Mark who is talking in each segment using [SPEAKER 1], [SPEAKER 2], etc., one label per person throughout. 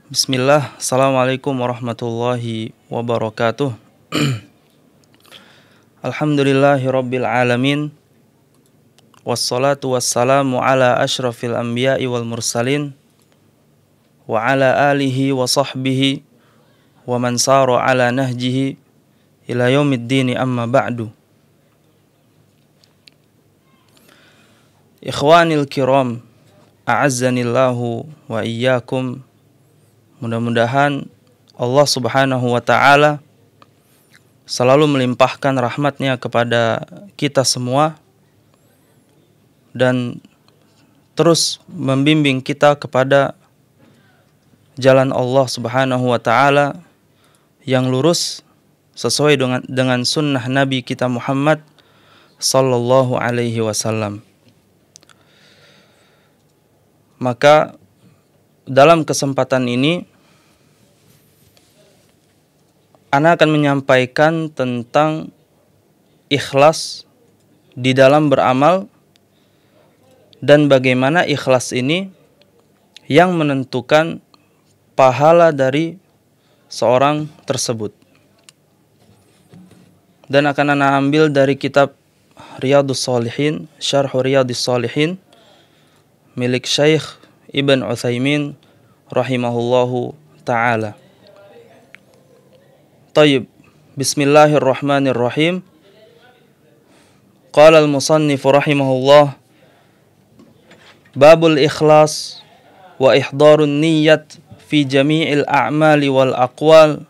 [SPEAKER 1] Bismillah, Assalamualaikum warahmatullahi wabarakatuh. Alhamdulillahi rabbil alamin. Wassalatu wassalamu ala ashrafil anbiya'i wal mursalin wa ala alihi wa sahbihi wa man sara ala nahjihi ila yaumiddini amma ba'du. Ikhwanil kiram, a'azzanillahu wa iyyakum. Mudah-mudahan Allah Subhanahu wa ta'ala selalu melimpahkan rahmatnya kepada kita semua dan terus membimbing kita kepada jalan Allah Subhanahu wa ta'ala yang lurus sesuai dengan sunnah Nabi kita Muhammad sallallahu alaihi wasallam. Maka dalam kesempatan ini Ana akan menyampaikan tentang ikhlas di dalam beramal dan bagaimana ikhlas ini yang menentukan pahala dari seorang tersebut. Dan akan Ana ambil dari kitab Riyadhus Shalihin, Syarh Riyadhus Shalihin milik Syekh Ibn Utsaimin rahimahullahu ta'ala. Tayyib, bismillahirrahmanirrahim. Qala al-musannif rahimahullah, babul ikhlas wa ihdarun niyyat fi jami'il a'mali wal aqwal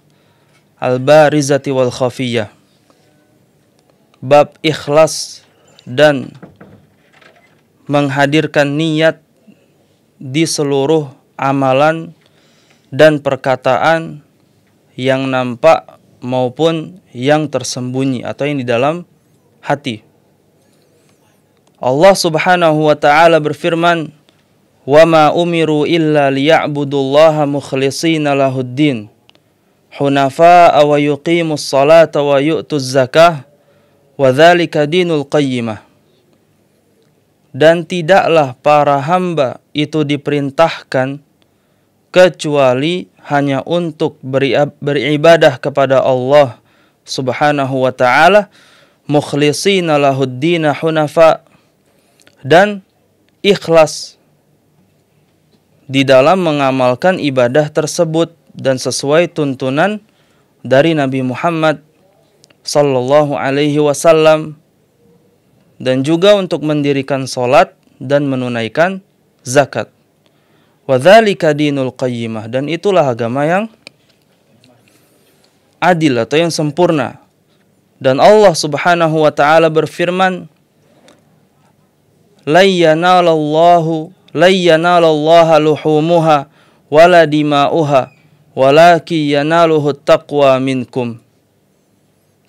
[SPEAKER 1] al-barizati wal khafiyah. Bab ikhlas dan menghadirkan niat di seluruh amalan dan perkataan yang nampak maupun yang tersembunyi atau yang di dalam hati. Allah Subhanahu wa ta'ala berfirman, "Wa ma umiru illa liya'budullaha mukhlishina lahuddin, hunafa'a wa yuqimus salata wa yu'tuz zakah, wa dzalika dinul qayyimah." Dan tidaklah para hamba itu diperintahkan kecuali hanya untuk beribadah kepada Allah Subhanahu wa ta'ala, mukhlishina lahuddina hunafa, dan ikhlas di dalam mengamalkan ibadah tersebut dan sesuai tuntunan dari Nabi Muhammad sallallahu alaihi wasallam, dan juga untuk mendirikan salat dan menunaikan zakat. Wa dzalika dinul qayyimah, dan itulah agama yang adil atau yang sempurna. Dan Allah Subhanahu wa ta'ala berfirman, la yanalallaha luhumuha wala dima'uha walakin yanaluhu taqwa minkum.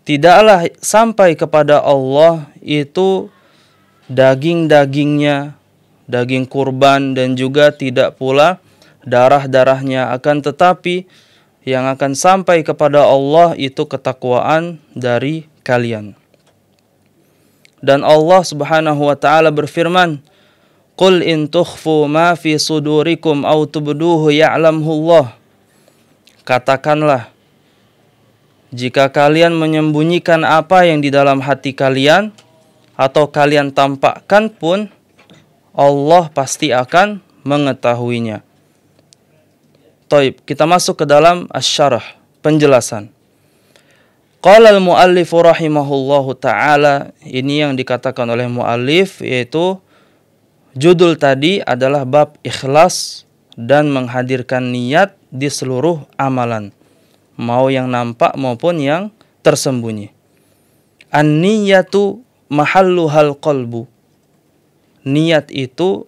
[SPEAKER 1] Tidaklah sampai kepada Allah itu daging-dagingnya, daging kurban, dan juga tidak pula darah-darahnya, akan tetapi yang akan sampai kepada Allah itu ketakwaan dari kalian. Dan Allah Subhanahu wa ta'ala berfirman, "Qul in tukhfu ma fi sudurikum aw tubduhu ya'lamhullah." Katakanlah, jika kalian menyembunyikan apa yang di dalam hati kalian atau kalian tampakkan pun, Allah pasti akan mengetahuinya. Taib, kita masuk ke dalam asy-syarah, penjelasan. Qala al-muallif rahimahullahu ta'ala, ini yang dikatakan oleh muallif, yaitu judul tadi adalah bab ikhlas dan menghadirkan niat di seluruh amalan, mau yang nampak maupun yang tersembunyi. An-niyatu mahalluhal qalbu. Niat itu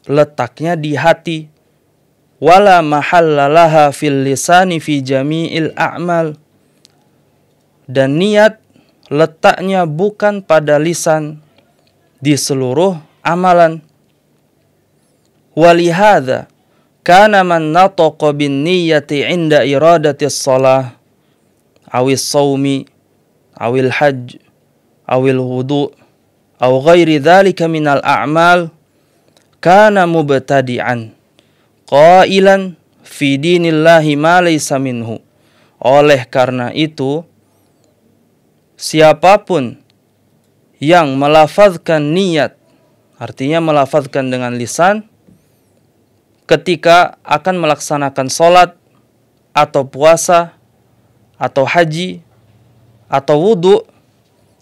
[SPEAKER 1] letaknya di hati. Wala mahallalaha fil lisani fi jami'il a'mal. Dan niat letaknya bukan pada lisan, di seluruh amalan. Walihada kana man nataqa bin niyyati 'inda iradatis shalah awis shaumi awil hajj awil wudu aw ghairi dzalika minal a'mal kana mubtadi'an qailan fi dinillahi ma laysa minhu. Oleh karena itu, siapapun yang melafazkan niat, artinya melafazkan dengan lisan, ketika akan melaksanakan sholat, atau puasa, atau haji, atau wudhu,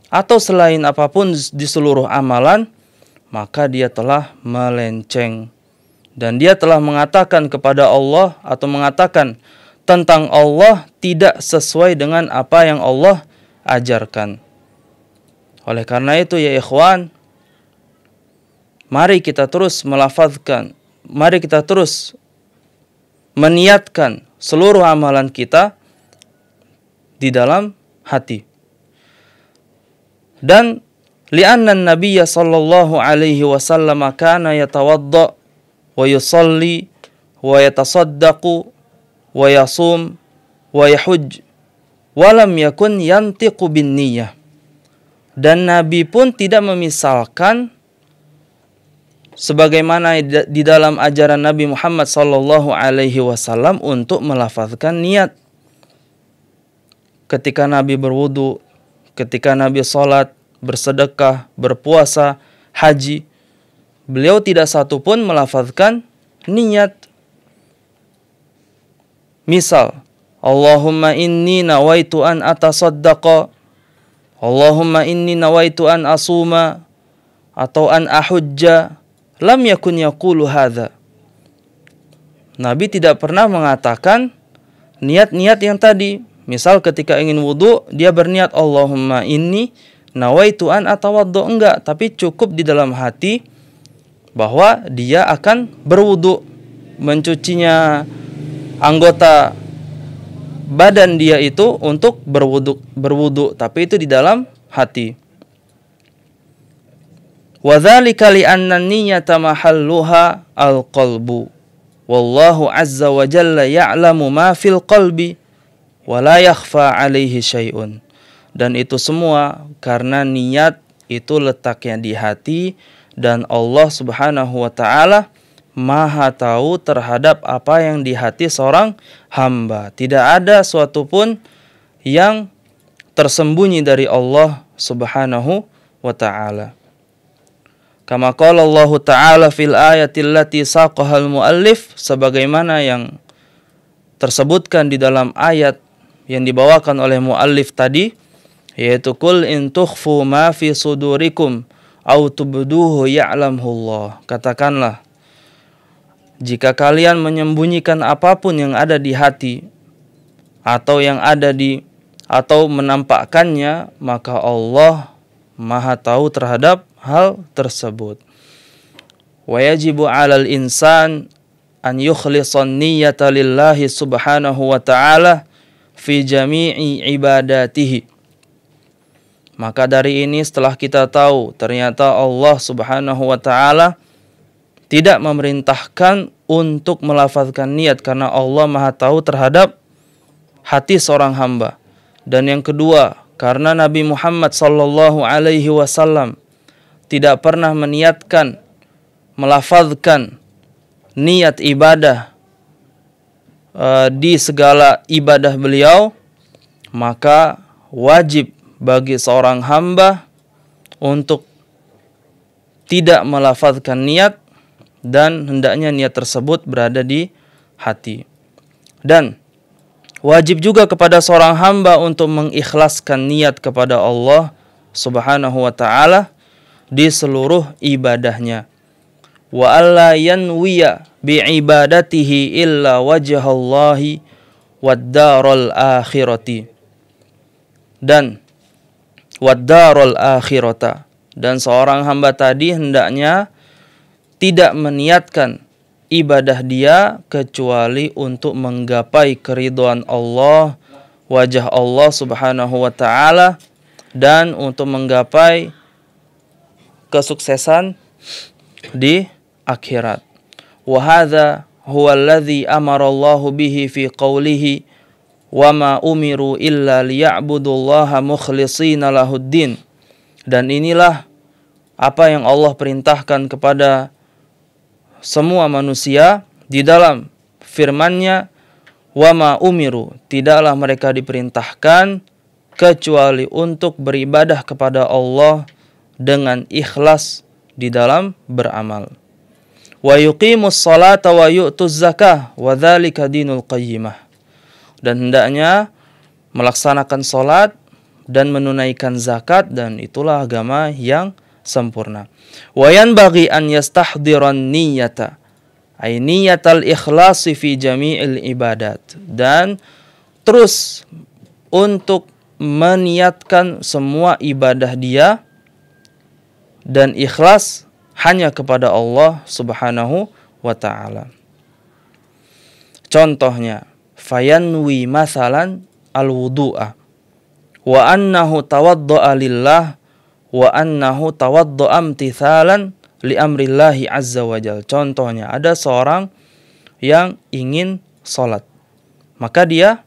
[SPEAKER 1] atau selain apapun di seluruh amalan, maka dia telah melenceng. Dan dia telah mengatakan kepada Allah atau mengatakan tentang Allah tidak sesuai dengan apa yang Allah ajarkan. Oleh karena itu ya ikhwan, mari kita terus melafazkan, mari kita terus meniatkan seluruh amalan kita di dalam hati. Dan li'anna an-nabiyya sallallahu alaihi wasallam kana yatawadda wa yusalli wa yatasaddaqu wa yasum wa yahujj wa lam yakun yantiqu bin niyyah. Dan Nabi pun tidak memisalkan sebagaimana di dalam ajaran Nabi Muhammad sallallahu alaihi wasallam untuk melafazkan niat. Ketika Nabi berwudu, ketika Nabi sholat, bersedekah, berpuasa, haji, beliau tidak satupun melafazkan niat. Misal, Allahumma inni nawaitu an atasaddaqa, Allahumma inni nawaitu an asuma, atau an ahujja, lam yakun yaqulu hadza. Nabi tidak pernah mengatakan niat-niat yang tadi. Misal ketika ingin wudu, dia berniat Allahumma inni nawaitu an atawaddo, enggak, tapi cukup di dalam hati bahwa dia akan berwudu, mencucinya anggota badan dia itu untuk berwudu, tapi itu di dalam hati. Wa dzalika li anna niyyata mahalluha al-qalbu. Wallahu azza wa jalla ya'lamu ma fil qalbi wa la yakhfa 'alaihi syai'un. Dan itu semua karena niat itu letaknya di hati, dan Allah Subhanahu wa taala Maha tahu terhadap apa yang di hati seorang hamba. Tidak ada suatu pun yang tersembunyi dari Allah Subhanahu wa taala. Kama qala Allah taala fil ayatil lati saqahal muallif, sebagaimana yang tersebutkan di dalam ayat yang dibawakan oleh muallif tadi, yaitu kul in tukhfu ma fi sudurikum au tubduhu ya'lamullah. Katakanlah, jika kalian menyembunyikan apapun yang ada di hati atau yang ada atau menampakkannya, maka Allah Maha tahu terhadap hal tersebut. Wa yajibu 'alal insan an yukhlisan niyyata lillahi subhanahu wa ta'ala fi jami'i ibadatihi. Maka dari ini setelah kita tahu ternyata Allah Subhanahu wa taala tidak memerintahkan untuk melafazkan niat karena Allah Maha tahu terhadap hati seorang hamba. Dan yang kedua, karena Nabi Muhammad sallallahu alaihi wasallam tidak pernah meniatkan melafazkan niat ibadah di segala ibadah beliau, maka wajib bagi seorang hamba untuk tidak melafazkan niat, dan hendaknya niat tersebut berada di hati. Dan wajib juga kepada seorang hamba untuk mengikhlaskan niat kepada Allah Subhanahu wa taala di seluruh ibadahnya. Wa alla yanwiya bi ibadatihi illa wajhallahi wad darul akhirati. Dan wad-darul akhirata, dan seorang hamba tadi hendaknya tidak meniatkan ibadah dia kecuali untuk menggapai keridhaan Allah, wajah Allah Subhanahu wa taala, dan untuk menggapai kesuksesan di akhirat. Wa hadza huwa alladhi amara Allahu bihi fi qawlihi wa ma umiru illa liya'budullaha mukhlishina lahuddin. Dan inilah apa yang Allah perintahkan kepada semua manusia di dalam firman-Nya, wa ma umiru, tidaklah mereka diperintahkan kecuali untuk beribadah kepada Allah dengan ikhlas di dalam beramal. Wa yuqimus salata wa yu'tuz zakah wa dzalika dinul qayyimah. Dan hendaknya melaksanakan salat dan menunaikan zakat, dan itulah agama yang sempurna. Wa yanbaghi an yastahdiran niyyata, ay niyatal ikhlasi fi jami'il ibadat, dan terus untuk meniatkan semua ibadah dia dan ikhlas hanya kepada Allah Subhanahu wa ta'ala. Contohnya, fayanwi masalan al-wudu'a wa annahu tawadda'a lillah wa annahu tawadda'a imtithalan li amrillahi azza wa jal. Contohnya, ada seorang yang ingin sholat, maka dia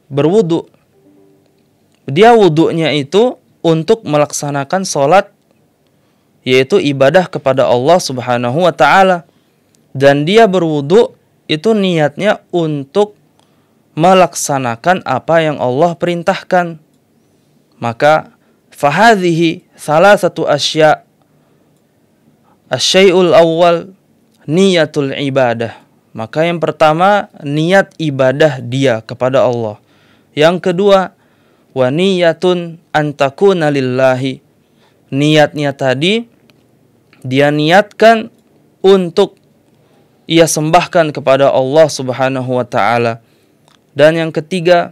[SPEAKER 1] berwudu. Dia wudunya itu untuk melaksanakan sholat, yaitu ibadah kepada Allah Subhanahu wa ta'ala. Dan dia berwudu itu niatnya untuk melaksanakan apa yang Allah perintahkan. Maka fahadhihi salasatu asya. Asyai'ul awal niyatul ibadah. Maka yang pertama, niat ibadah dia kepada Allah. Yang kedua, wa niyatun antakuna lillahi. Niatnya tadi, dia niatkan untuk ia sembahkan kepada Allah Subhanahu wa ta'ala. Dan yang ketiga,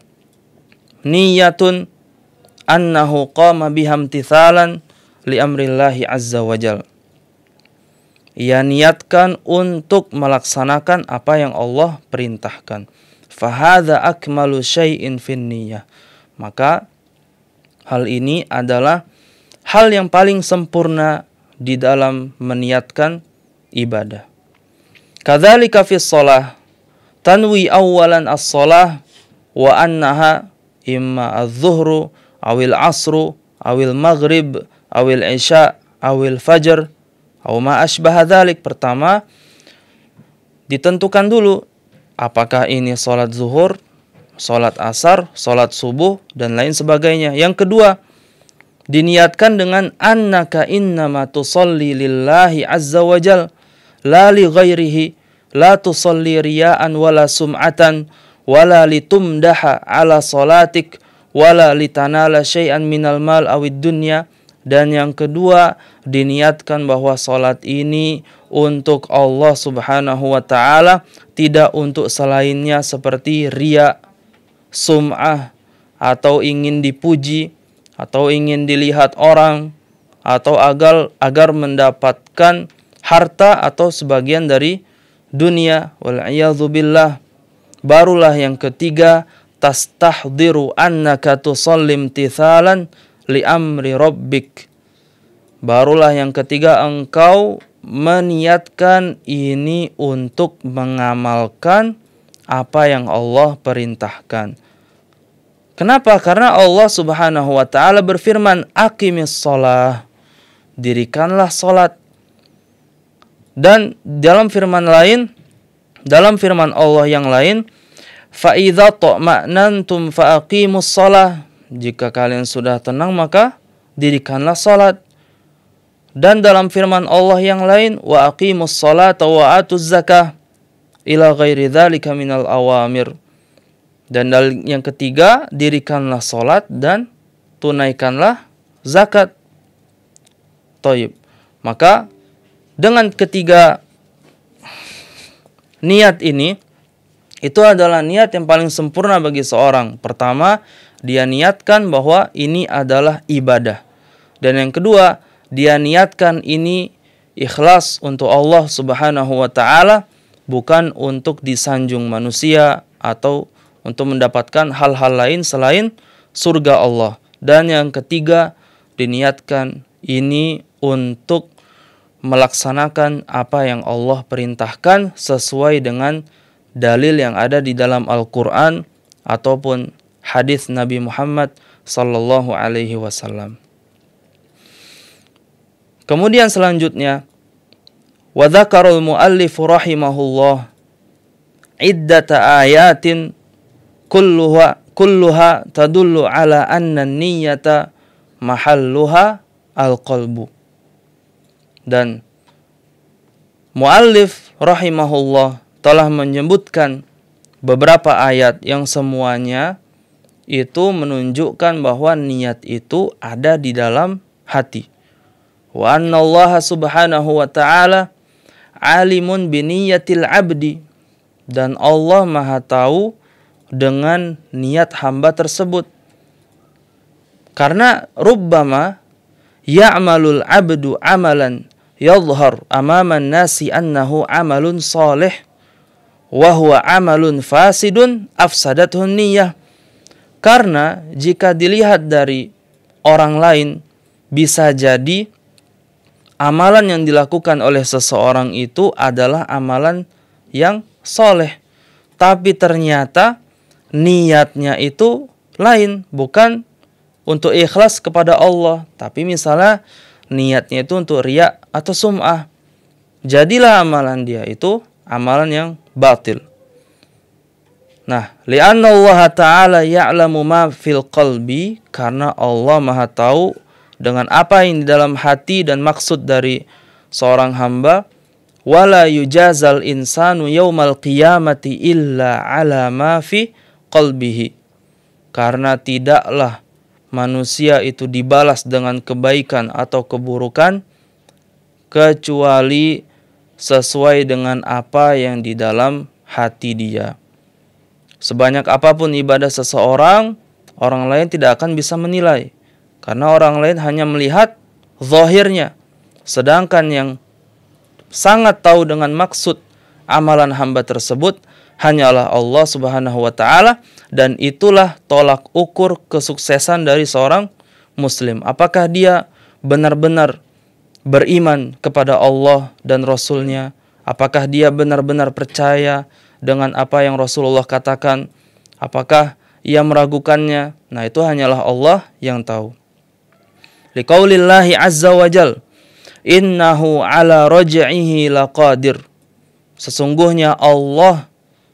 [SPEAKER 1] niyatun annahu qama bihamtithalan li amrillahi azza wa jal. Ia niatkan untuk melaksanakan apa yang Allah perintahkan. Fahadha akmalu syai'in fin niyah. Maka hal ini adalah hal yang paling sempurna di dalam meniatkan ibadah. Kadzalika fis shalah tanwi awalan as-shalah wa annaha imma adh-dhuhru awil asru awil maghrib awil isya awil fajr aw ma asbaha dzalik. Pertama, ditentukan dulu apakah ini salat zuhur, salat asar, salat subuh, dan lain sebagainya. Yang kedua, diniatkan dengan annaka innama tusalli lillahi azza wa jal la li ghairihi, la tusalli riya'an wala sum'atan wala litumdaha ala salatik wala litanala syai'an minal mal awid dunya. Dan yang kedua, diniatkan bahwa salat ini untuk Allah Subhanahu wa ta'ala, tidak untuk selainnya seperti riya, sum'ah, atau ingin dipuji, atau ingin dilihat orang, atau agar mendapatkan harta atau sebagian dari dunia. Wal'iyadzubillah. Barulah yang ketiga, tastahdiru annaka tusallim tithalan li amri rabbik. Barulah yang ketiga, engkau meniatkan ini untuk mengamalkan apa yang Allah perintahkan. Kenapa? Karena Allah Subhanahu wa ta'ala berfirman, aqimis shalah, dirikanlah salat. Dan dalam firman lain, dalam firman Allah yang lain, fa idza ta'ma'nantum fa aqimus shalah, jika kalian sudah tenang maka dirikanlah salat. Dan dalam firman Allah yang lain, wa aqimus salata wa atuz zakah ila ghairi dzalika minal awamir. Dan yang ketiga, dirikanlah salat dan tunaikanlah zakat. Thayyib. Maka dengan ketiga niat ini, itu adalah niat yang paling sempurna bagi seorang. Pertama, dia niatkan bahwa ini adalah ibadah. Dan yang kedua, dia niatkan ini ikhlas untuk Allah Subhanahu wa ta'ala, bukan untuk disanjung manusia atau untuk mendapatkan hal-hal lain selain surga Allah. Dan yang ketiga, diniatkan ini untuk melaksanakan apa yang Allah perintahkan sesuai dengan dalil yang ada di dalam Al-Quran ataupun hadis Nabi Muhammad sallallahu alaihi wasallam. Kemudian selanjutnya, wa dzakarul muallif rahimahullah iddata ayatin kulluha tadullu ala anna niyyata mahalluha al-qalbu. Dan muallif rahimahullah telah menyebutkan beberapa ayat yang semuanya itu menunjukkan bahwa niat itu ada di dalam hati. Wa anna Allah subhanahu wa ta'ala alimun biniyatil abdi, dan Allah maha tahu dengan niat hamba tersebut. Karena rubbama ya'malul abdu amalan yadhhar amaman nasi annahu amalun salih wa huwa amalun fasidun afsadathu niyyah. Karena jika dilihat dari orang lain, bisa jadi amalan yang dilakukan oleh seseorang itu adalah amalan yang soleh, tapi ternyata niatnya itu lain, bukan untuk ikhlas kepada Allah, tapi misalnya niatnya itu untuk riya atau sum'ah. Jadilah amalan dia itu amalan yang batil. Nah, li'anna Allah Ta'ala ya'lamu ma fil qalbi, karena Allah maha tahu dengan apa yang di dalam hati dan maksud dari seorang hamba. Wala yujazal insanu yaumal qiyamati illa ala ma fi qalbihi, karena tidaklah manusia itu dibalas dengan kebaikan atau keburukan kecuali sesuai dengan apa yang di dalam hati dia. Sebanyak apapun ibadah seseorang, orang lain tidak akan bisa menilai, karena orang lain hanya melihat zahirnya. Sedangkan yang sangat tahu dengan maksud amalan hamba tersebut hanyalah Allah Subhanahu wa ta'ala, dan itulah tolak ukur kesuksesan dari seorang muslim. Apakah dia benar-benar beriman kepada Allah dan Rasul-Nya? Apakah dia benar-benar percaya dengan apa yang Rasulullah katakan? Apakah ia meragukannya? Nah, itu hanyalah Allah yang tahu. Liqaulillahi azza wa jal, innahu ala raj'ihi laqadir. Sesungguhnya Allah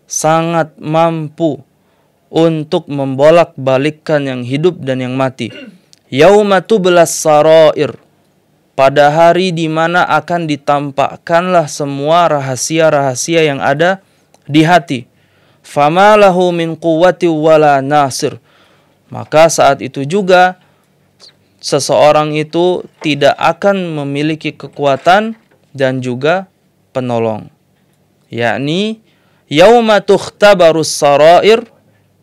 [SPEAKER 1] sangat mampu untuk membolak-balikkan yang hidup dan yang mati. Yauma tublas sarair, pada hari di mana akan ditampakkanlah semua rahasia-rahasia yang ada di hati. Fama lahu min quwwati wala nasir, maka saat itu juga seseorang itu tidak akan memiliki kekuatan dan juga penolong. Yakni yauma tukhtabarus sarair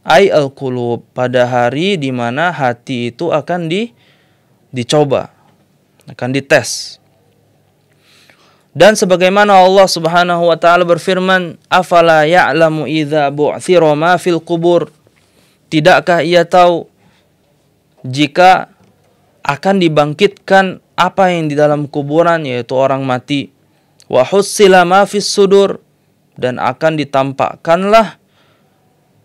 [SPEAKER 1] ay al-qulub, pada hari di mana hati itu akan dicoba, akan dites. Dan sebagaimana Allah Subhanahu wa taala berfirman, afala ya'lamu idza bu'thira ma fil qubur, tidakkah ia tahu jika akan dibangkitkan apa yang di dalam kuburan, yaitu orang mati. Wa hussila ma fis sudur, dan akan ditampakkanlah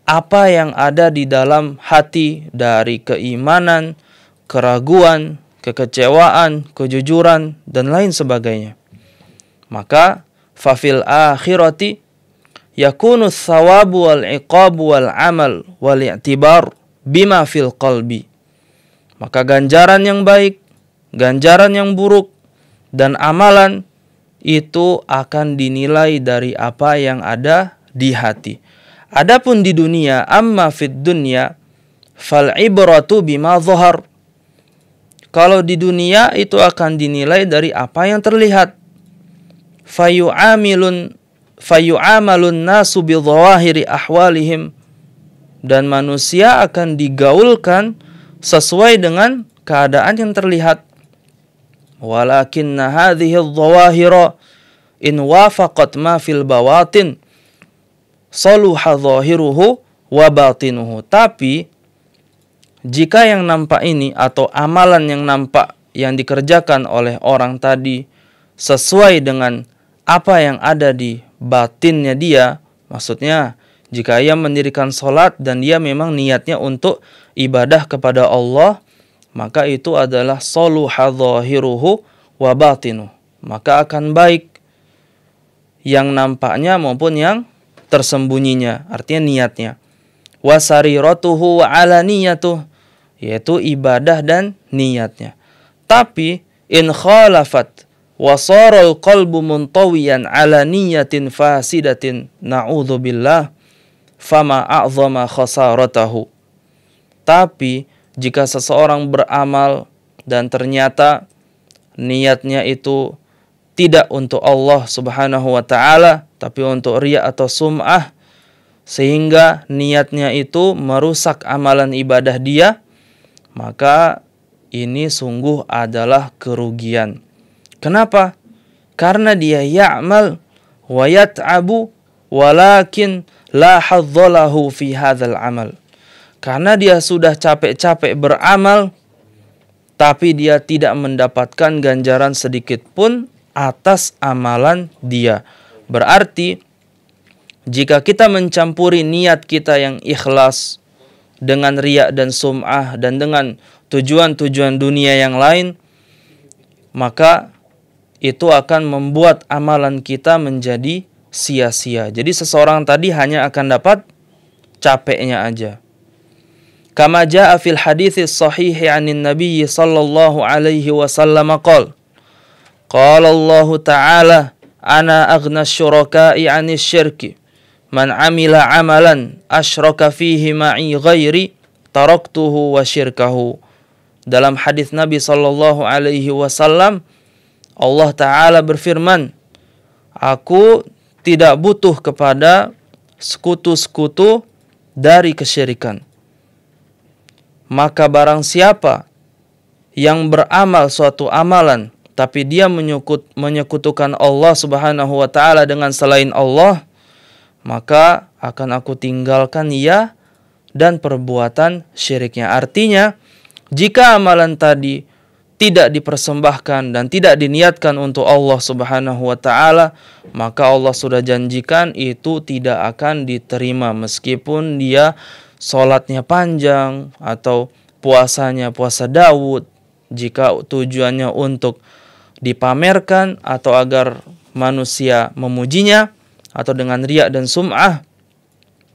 [SPEAKER 1] apa yang ada di dalam hati dari keimanan, keraguan, kekecewaan, kejujuran, dan lain sebagainya. Maka fafil akhirati yakunu thawabu wal iqabu wal amal wal i'tibar bima fil qalbi. Maka ganjaran yang baik, ganjaran yang buruk, dan amalan itu akan dinilai dari apa yang ada di hati. Adapun di dunia, amma fid dunya fal ibratu bima dhahar. Kalau di dunia itu akan dinilai dari apa yang terlihat. Fayu'amalun nasu bi dhawahiri ahwalihim, dan manusia akan digaulkan sesuai dengan keadaan yang terlihat. Walakinna hadhihi adh-dhawahira in wafaqat ma fil bawatin saluha dhahiruhu wa batinuhu. Tapi jika yang nampak ini atau amalan yang nampak yang dikerjakan oleh orang tadi sesuai dengan apa yang ada di batinnya dia, maksudnya jika ia mendirikan sholat dan dia memang niatnya untuk ibadah kepada Allah, maka itu adalah saluha dhahiruhu wa batinuhu, maka akan baik yang nampaknya maupun yang tersembunyinya, artinya niatnya. Wa sariratuhu wa alaniyatuh, yaitu ibadah dan niatnya. Tapi in khalafat wa saral qalbu muntawiyan ala niyatin fasidatin na'udzubillah fama a'zama khasaratahu. Tapi jika seseorang beramal dan ternyata niatnya itu tidak untuk Allah Subhanahu wa taala, tapi untuk riya atau sum'ah, sehingga niatnya itu merusak amalan ibadah dia, maka ini sungguh adalah kerugian. Kenapa? Karena dia ya'mal wa yat'abu walakin la hadzalahu fi hadzal amal. Karena dia sudah capek-capek beramal, tapi dia tidak mendapatkan ganjaran sedikit pun atas amalan dia. Berarti jika kita mencampuri niat kita yang ikhlas dengan riya dan sum'ah dan dengan tujuan-tujuan dunia yang lain, maka itu akan membuat amalan kita menjadi sia-sia. Jadi seseorang tadi hanya akan dapat capeknya aja. Kama jaa fil haditsis sahih 'anin nabiy sallallahu alaihi wasallam qala Allah ta'ala ana aghna syuraka'i 'anis syirki man 'amila 'amalan asyraka fihi ma'i ghairi taraktuhu wa syirkahu. Dalam hadis Nabi sallallahu alaihi wasallam, Allah Ta'ala berfirman, aku tidak butuh kepada sekutu-sekutu dari kesyirikan. Maka barang siapa yang beramal suatu amalan, tapi dia menyekutukan Allah Subhanahu wa Ta'ala dengan selain Allah, maka akan aku tinggalkan ia dan perbuatan syiriknya. Artinya, jika amalan tadi tidak dipersembahkan dan tidak diniatkan untuk Allah Subhanahu wa Ta'ala, maka Allah sudah janjikan itu tidak akan diterima, meskipun dia sholatnya panjang atau puasanya puasa Daud. Jika tujuannya untuk dipamerkan atau agar manusia memujinya atau dengan riya dan sum'ah,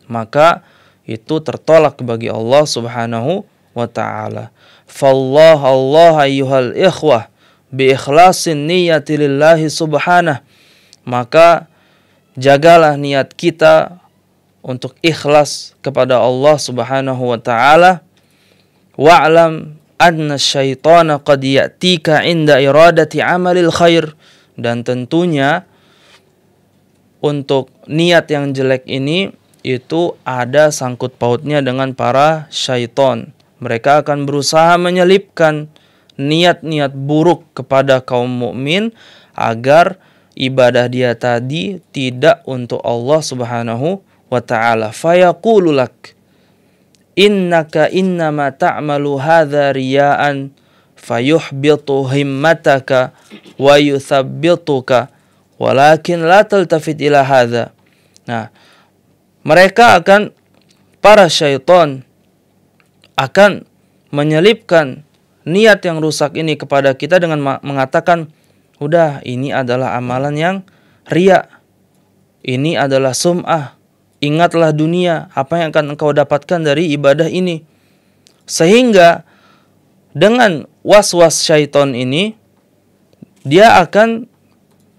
[SPEAKER 1] maka itu tertolak bagi Allah Subhanahu wa Ta'ala. Fallah Allah ayyuhal ikhwah bi ikhlasin niyati lillahi subhanah. Maka jagalah niat kita untuk ikhlas kepada Allah Subhanahu wa Ta'ala. Wa'lam anna syaitana qad ya'tika 'inda iradati 'amalil khair. Dan tentunya untuk niat yang jelek ini itu ada sangkut pautnya dengan para syaitan. Mereka akan berusaha menyelipkan niat-niat buruk kepada kaum mukmin agar ibadah dia tadi tidak untuk Allah Subhanahu wa Ta'ala. Fayaqulu lak innaka innama ta'malu hadza riya'an fayuhbitu himmataka wa yuthabbituka walakin la taltafit ila hadza. Nah, mereka akan, para syaitan akan menyelipkan niat yang rusak ini kepada kita dengan mengatakan, udah, ini adalah amalan yang riya, ini adalah sum'ah, ingatlah dunia, apa yang akan engkau dapatkan dari ibadah ini. Sehingga dengan was-was syaitan ini, dia akan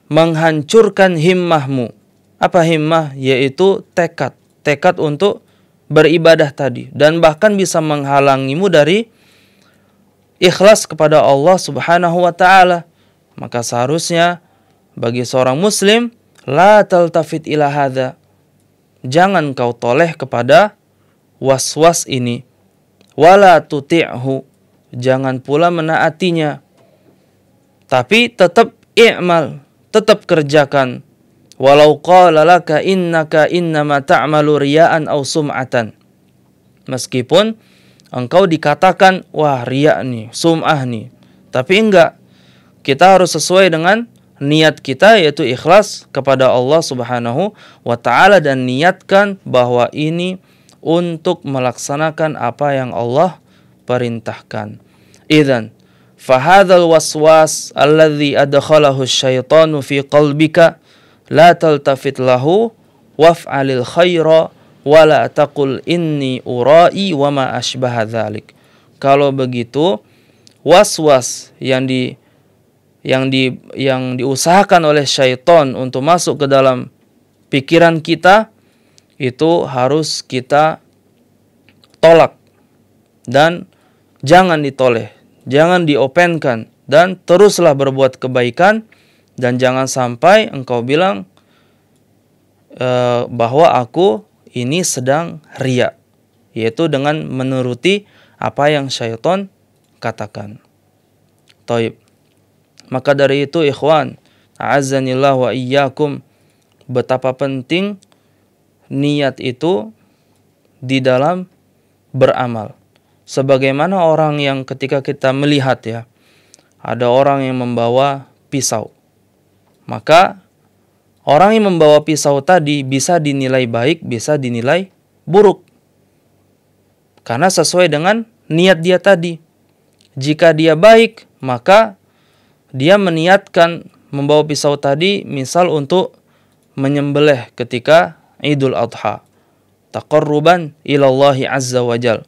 [SPEAKER 1] menghancurkan himmahmu. Apa himmah? Yaitu tekad untuk beribadah tadi, dan bahkan bisa menghalangimu dari ikhlas kepada Allah Subhanahu wa Ta'ala. Maka seharusnya bagi seorang muslim, la taltafit ila hadza, jangan kau toleh kepada was-was ini. Wala tuti'hu, jangan pula menaatinya. Tapi tetap i'mal, tetap kerjakan. Walau qala laka innaka innama ta'malu riya'an aw sum'atan. Meskipun engkau dikatakan, wah, riya nih, sum'ah nih. Tapi enggak. Kita harus sesuai dengan niat kita, yaitu ikhlas kepada Allah Subhanahu wa Ta'ala, dan niatkan bahwa ini untuk melaksanakan apa yang Allah perintahkan. Idzan fahadzal waswas alladhi adkhalahu asyaitanu fi qalbika la taltafit lahu waf'alil khaira wa la taqul inni ura'i wa ma ashbaha dzalik. Kalau begitu, was-was yang diusahakan oleh syaitan untuk masuk ke dalam pikiran kita itu harus kita tolak dan jangan ditoleh, jangan diopenkan, dan teruslah berbuat kebaikan, dan jangan sampai engkau bilang bahwa aku ini sedang riya, yaitu dengan menuruti apa yang syaitan katakan. Taib. Maka dari itu ikhwan, a'azzanillah wa iyyakum, betapa penting niat itu di dalam beramal. Sebagaimana orang yang ketika kita melihat ya, ada orang yang membawa pisau. Maka orang yang membawa pisau tadi bisa dinilai baik, bisa dinilai buruk. Karena sesuai dengan niat dia tadi. Jika dia baik, maka dia meniatkan membawa pisau tadi misal untuk menyembelih ketika Idul Adha, taqarruban ilallahi azza wa jal.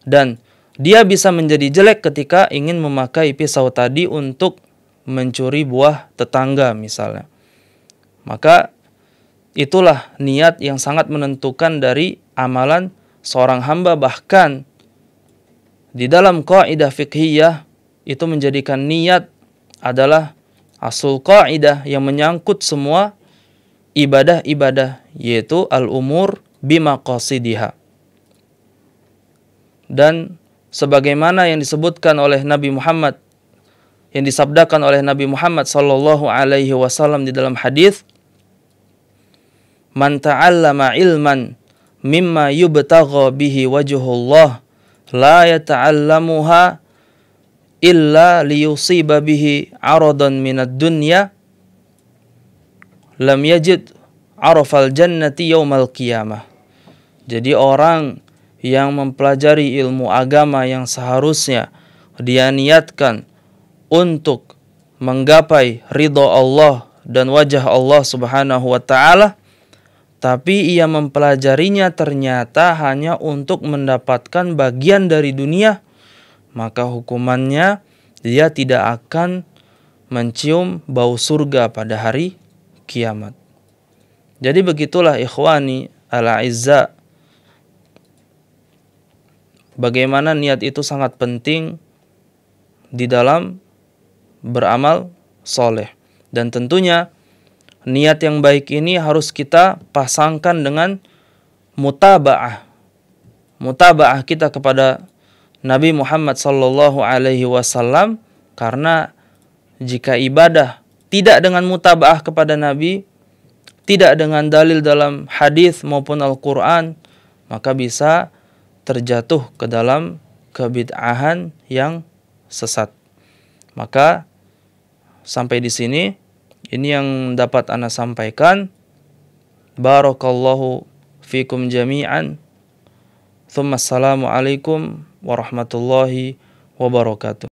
[SPEAKER 1] Dan dia bisa menjadi jelek ketika ingin memakai pisau tadi untuk mencuri buah tetangga misalnya. Maka itulah niat yang sangat menentukan dari amalan seorang hamba. Bahkan di dalam kaidah fiqhiyah itu menjadikan niat adalah asul kaidah yang menyangkut semua ibadah-ibadah, yaitu al-umur bimaqasidiha. Dan sebagaimana yang disebutkan oleh Nabi Muhammad, yang disabdakan oleh Nabi Muhammad sallallahu alaihi wasallam di dalam hadis, man ta'allama ilman mimma yubtagha bihi wajhullah la yata'allamuha illa liyusiba bihi 'aradan minad dunya lam yajid 'arafal jannati yaumal qiyamah. Jadi orang yang mempelajari ilmu agama yang seharusnya dia niatkan untuk menggapai ridha Allah dan wajah Allah Subhanahu wa taala, tapi ia mempelajarinya ternyata hanya untuk mendapatkan bagian dari dunia, maka hukumannya dia tidak akan mencium bau surga pada hari kiamat. Jadi begitulah ikhwani al-a'izza, bagaimana niat itu sangat penting di dalam beramal soleh. Dan tentunya niat yang baik ini harus kita pasangkan dengan mutaba'ah. Mutaba'ah kita kepada Nabi Muhammad sallallahu alaihi wasallam, karena jika ibadah tidak dengan mutaba'ah kepada Nabi, tidak dengan dalil dalam hadis maupun Al-Qur'an, maka bisa terjatuh ke dalam kebid'ahan yang sesat. Maka sampai di sini, ini yang dapat ana sampaikan. Barakallahu fikum jami'an. Tsumma assalamu alaikum warahmatullahi wabarakatuh.